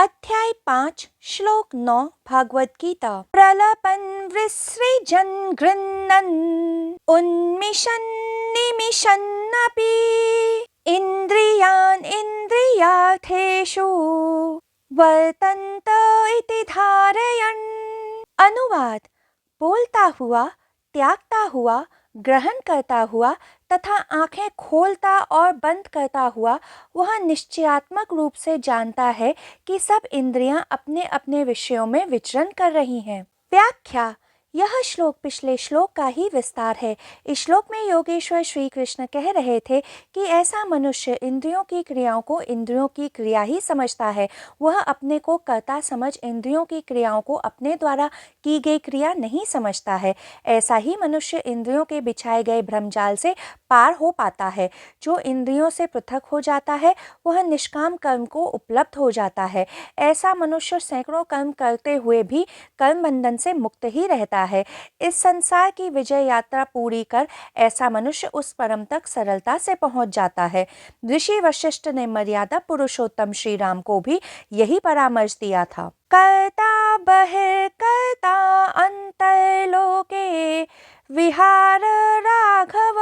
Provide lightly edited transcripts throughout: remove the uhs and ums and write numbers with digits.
अध्याय 5 श्लोक 9 भागवत गीता। प्रलपन् विसृजन् गृह्णन् उन्मिषन् निमिषन्नपि इन्द्रियान् इन्द्रियार्थेषु वर्तन्त इति धारयन्। अनुवाद: बोलता हुआ, त्यागता हुआ, ग्रहण करता हुआ तथा आंखें खोलता और बंद करता हुआ वह निश्चयात्मक रूप से जानता है कि सब इंद्रियां अपने अपने विषयों में विचरण कर रही हैं। व्याख्या: यह श्लोक पिछले श्लोक का ही विस्तार है। इस श्लोक में योगेश्वर श्री कृष्ण कह रहे थे कि ऐसा मनुष्य इंद्रियों की क्रियाओं को इंद्रियों की क्रिया ही समझता है। वह अपने को कर्ता समझ इंद्रियों की क्रियाओं को अपने द्वारा की गई क्रिया नहीं समझता है। ऐसा ही मनुष्य इंद्रियों के बिछाए गए भ्रमजाल से पार हो पाता है। जो इंद्रियों से पृथक हो जाता है वह निष्काम कर्म को उपलब्ध हो जाता है। ऐसा मनुष्य सैकड़ों कर्म करते हुए भी कर्म बंधन से मुक्त ही रहता है। इस संसार की विजय यात्रा पूरी कर ऐसा मनुष्य उस परम तक सरलता से पहुंच जाता है। ऋषि वशिष्ठ ने मर्यादा पुरुषोत्तम श्री राम को भी यही परामर्श दिया था। कर्ता बहिर्कर्ता अंतर्लोके विहार राघव,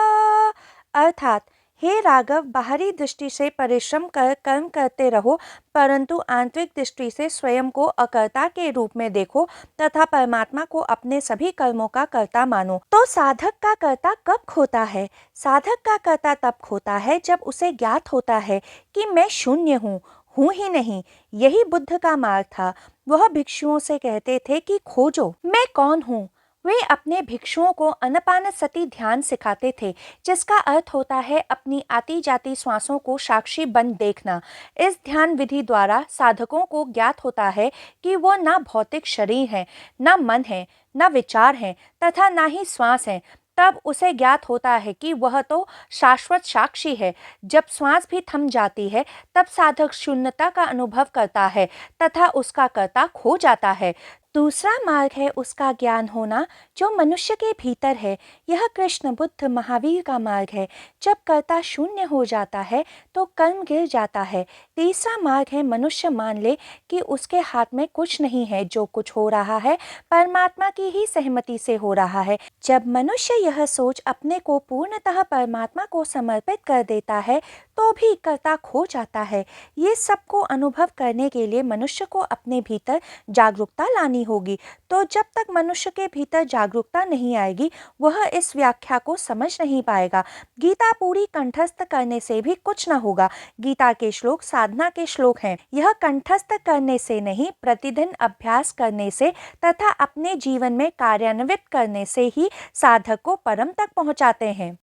अर्थात हे राघव, बाहरी दृष्टि से परिश्रम कर कर्म करते रहो परंतु आंतरिक दृष्टि से स्वयं को अकर्ता के रूप में देखो तथा परमात्मा को अपने सभी कर्मों का कर्ता मानो। तो साधक का कर्ता कब खोता है? साधक का कर्ता तब खोता है जब उसे ज्ञात होता है कि मैं शून्य हूँ ही नहीं। यही बुद्ध का मार्ग था। वह भिक्षुओं से कहते थे कि खोजो मैं कौन हूँ। वे अपने भिक्षुओं को अनपानसति ध्यान सिखाते थे, जिसका अर्थ होता है अपनी आती जाती श्वासों को साक्षी बन देखना। इस ध्यान विधि द्वारा साधकों को ज्ञात होता है कि वो ना भौतिक शरीर है, ना मन है, ना विचार है तथा ना ही श्वास है। तब उसे ज्ञात होता है कि वह तो शाश्वत साक्षी है। जब श्वास भी थम जाती है तब साधक शून्यता का अनुभव करता है तथा उसका कर्ता खो जाता है। दूसरा मार्ग है उसका ज्ञान होना जो मनुष्य के भीतर है। यह कृष्ण, बुद्ध, महावीर का मार्ग है। जब कर्ता शून्य हो जाता है तो कर्म गिर जाता है। तीसरा मार्ग है मनुष्य मान ले कि उसके हाथ में कुछ नहीं है, जो कुछ हो रहा है परमात्मा की ही सहमति से हो रहा है। जब मनुष्य यह सोच अपने को पूर्णतः परमात्मा को समर्पित कर देता है तो भी कर्ता खो जाता है। ये सबको अनुभव करने के लिए मनुष्य को अपने भीतर जागरूकता लानी होगी। तो जब तक मनुष्य के भीतर जागरूकता नहीं आएगी वह इस व्याख्या को समझ नहीं पाएगा। गीता पूरी कंठस्थ करने से भी कुछ न होगा। गीता के श्लोक साधना के श्लोक हैं। यह कंठस्थ करने से नहीं, प्रतिदिन अभ्यास करने से तथा अपने जीवन में कार्यान्वित करने से ही साधक को परम तक पहुंचाते हैं।